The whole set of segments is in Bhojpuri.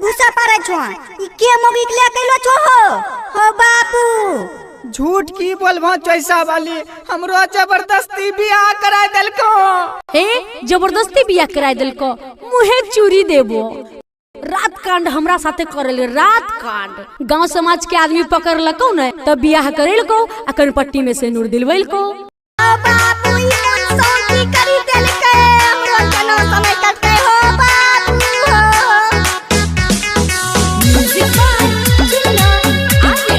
घुसा पारे छो ई के मोगी के ले कैलो छो हो बाबू। झूठ की बोलबो चैसा वाली, हमरो जबरदस्ती बियाह कराय देलको। हे जबरदस्ती बियाह कराय देलको, मुहे चूरी देबो। रात कांड हमरा साथे करल, रात कांड। गांव समाज के आदमी पकड़ लको न तब बियाह करेलको आ कनपट्टी में से नूर दिलवैलको। बाबू ई मन सौकी करी देलके, हमरो जनो समय कटते हो बाबू हो। म्यूजिक बाय जिन्ना आगे।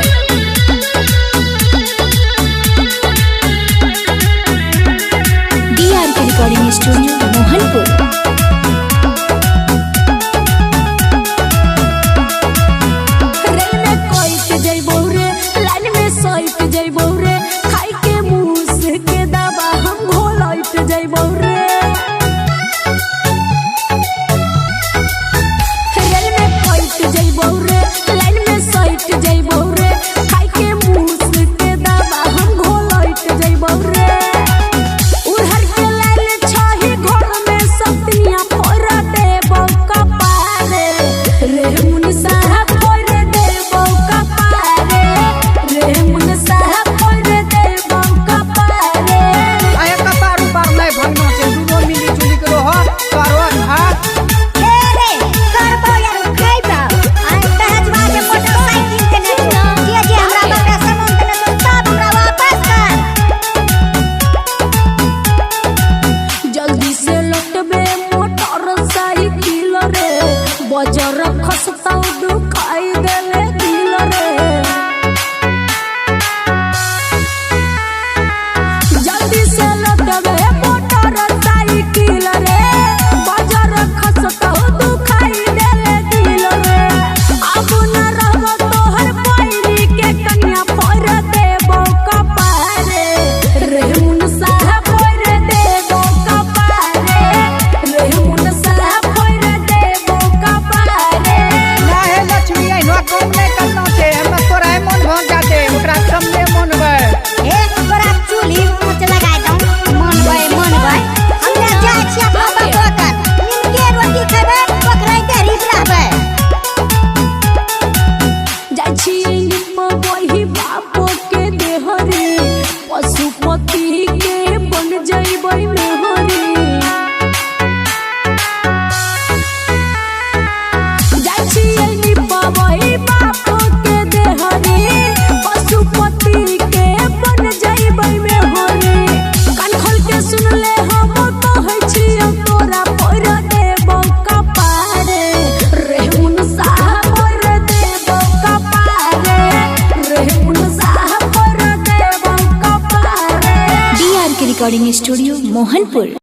डीआर के रिकॉर्डिंग स्टूडियो मोहनपुर। बजर खसता दुखाई देले दिल रे, जल्दी से लटबे मोटर साइकिल रे। बजर खसता दुखाई देले दिल रे, अब न रहबो तोहर पैरी के कन्या फोड़ देबो कपारे। रेहुन साहब फोड़ देबो कपारे, रेहुन साहब फोड़ देबो कपारे। नाहे लक्ष्मी ऐनो कम नहीं करना छे, हमरा तोरा मन भन जाते, ओकरा कम में मन बय। ए तोरा चूल्ही ऊंच लगाय दऊ, मन भाई हमरा जाय छिया बाबा पकड़ नीम के रोटी खेबे, पकड़ै के रीत रहबे। जाय छी निम वही बापो के देहरी, पशुपति के बन जइबै मेहरी। जाय छी निम वही बापो के देहरी, पशुपति के बन जइबै मेहरी। कान खोल के सुन ले हम कहै छी तोरा फोड़ देबो कपारे। रेहुन साहब फोड़ देबो कपारे, रेहुन साहब फोड़ देबो कपारे। डीआर के रिकॉर्डिंग स्टूडियो मोहनपुर।